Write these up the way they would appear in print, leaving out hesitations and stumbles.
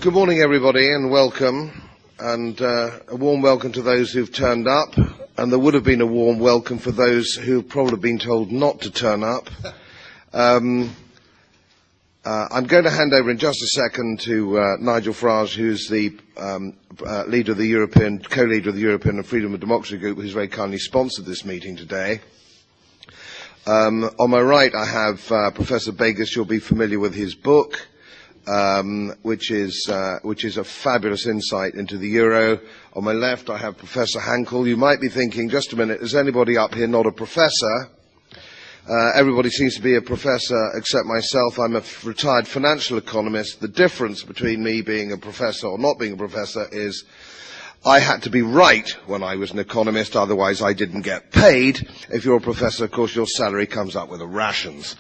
Good morning, everybody, and welcome, and a warm welcome to those who've turned up, and there would have been a warm welcome for those who've probably been told not to turn up. I'm going to hand over in just a second to Nigel Farage, who's the leader of the co-leader of the European and Freedom and Democracy Group, who's very kindly sponsored this meeting today. On my right, I have Professor Begas. You'll be familiar with his book, which is a fabulous insight into the euro. On my left, I have Professor Hankel. You might be thinking, just a minute, is anybody up here not a professor? Everybody seems to be a professor except myself. I'm a retired financial economist. The difference between me being a professor or not being a professor is I had to be right when I was an economist, otherwise I didn't get paid. If you're a professor, of course, your salary comes up with the rations.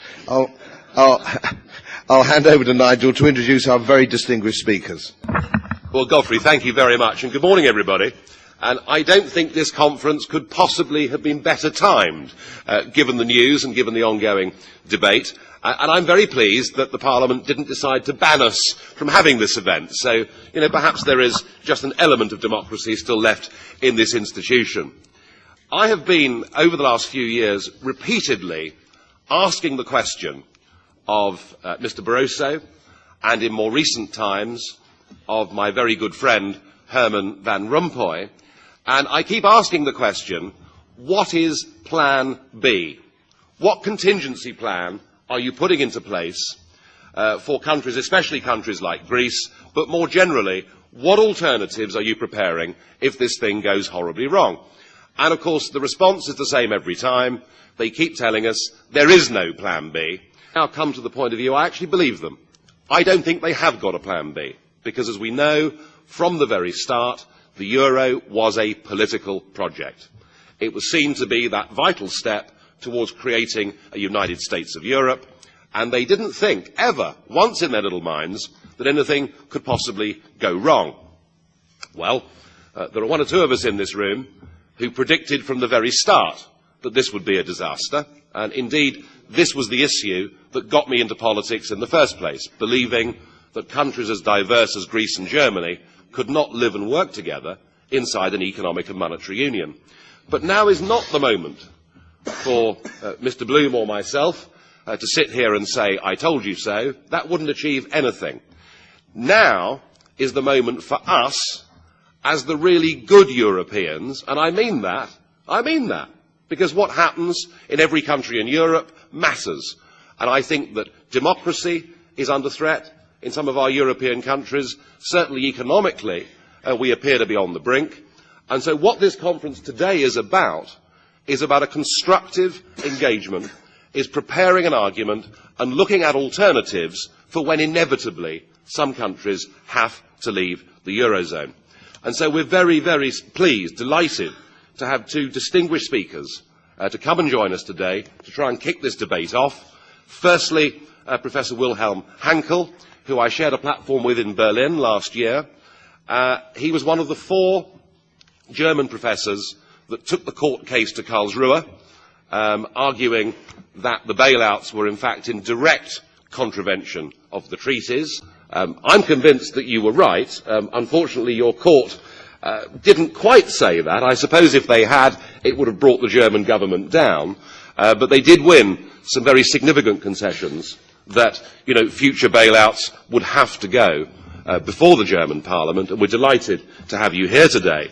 I'll hand over to Nigel to introduce our very distinguished speakers. Well, Godfrey, thank you very much, and good morning, everybody. And I don't think this conference could possibly have been better timed, given the news and given the ongoing debate. And I'm very pleased that the Parliament didn't decide to ban us from having this event. So, perhaps there is just an element of democracy still left in this institution. I have been, over the last few years, repeatedly asking the question of Mr. Barroso, and in more recent times of my very good friend Herman Van Rompuy, and I keep asking the question, what is Plan B? What contingency plan are you putting into place for countries, especially countries like Greece, but more generally, what alternatives are you preparing if this thing goes horribly wrong? And of course, the response is the same every time. They keep telling us there is no Plan B. Now come to the point of view, I actually believe them. I don't think they have got a Plan B, because as we know from the very start, the euro was a political project. It was seen to be that vital step towards creating a United States of Europe, and they didn't think ever, once in their little minds, that anything could possibly go wrong. Well, there are one or two of us in this room who predicted from the very start that this would be a disaster, and indeed this was the issue that got me into politics in the first place, believing that countries as diverse as Greece and Germany could not live and work together inside an economic and monetary union. But now is not the moment for Mr. Bloom or myself to sit here and say, I told you so. That wouldn't achieve anything. Now is the moment for us, as the really good Europeans, and I mean that, because what happens in every country in Europe matters. And I think that democracy is under threat in some of our European countries. Certainly economically, we appear to be on the brink. And so what this conference today is about a constructive engagement, is preparing an argument and looking at alternatives for when inevitably some countries have to leave the Eurozone. And so we're very, very pleased, delighted to have two distinguished speakers to come and join us today to try and kick this debate off. Firstly, Professor Wilhelm Hankel, who I shared a platform with in Berlin last year. He was one of the 4 German professors that took the court case to Karlsruhe, arguing that the bailouts were in fact in direct contravention of the treaties. I'm convinced that you were right. Unfortunately, your court didn't quite say that. I suppose if they had, it would have brought the German government down. But they did win some very significant concessions that, future bailouts would have to go before the German Parliament, and we're delighted to have you here today.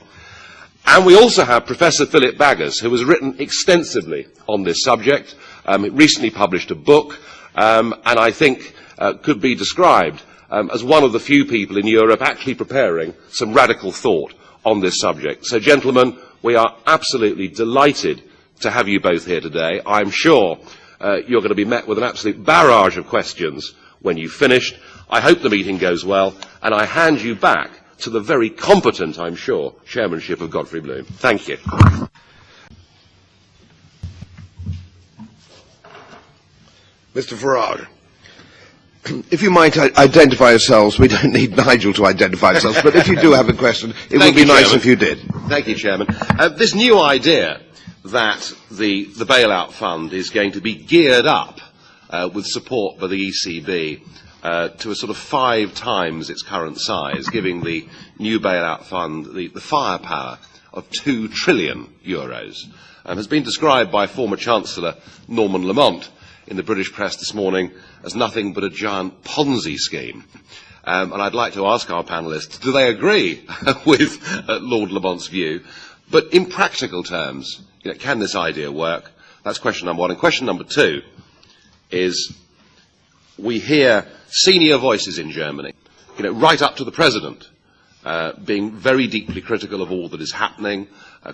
And we also have Professor Philip Baggers, who has written extensively on this subject. He recently published a book, and I think could be described as one of the few people in Europe actually preparing some radical thought on this subject. So, gentlemen, we are absolutely delighted to have you both here today. I'm sure you're going to be met with an absolute barrage of questions when you've finished. I hope the meeting goes well, and I hand you back to the very competent, I'm sure, chairmanship of Godfrey Bloom. Thank you. Mr. Farage, if you might identify yourselves. We don't need Nigel to identify himself, but if you do have a question, it would be nice if you did. Thank you, Chairman. This new idea that the bailout fund is going to be geared up with support by the ECB to a sort of 5 times its current size, giving the new bailout fund the firepower of €2 trillion, has been described by former Chancellor Norman Lamont in the British press this morning as nothing but a giant Ponzi scheme. And I'd like to ask our panellists, do they agree with Lord Lamont's view? But in practical terms, can this idea work? That's question number one. And question number two is, we hear senior voices in Germany, right up to the President, being very deeply critical of all that is happening,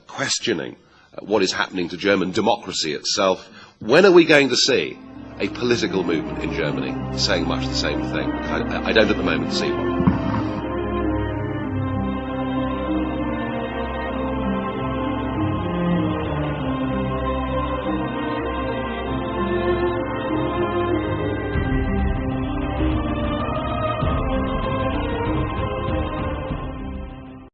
questioning what is happening to German democracy itself. When are we going to see a political movement in Germany saying much the same thing? I don't at the moment see one.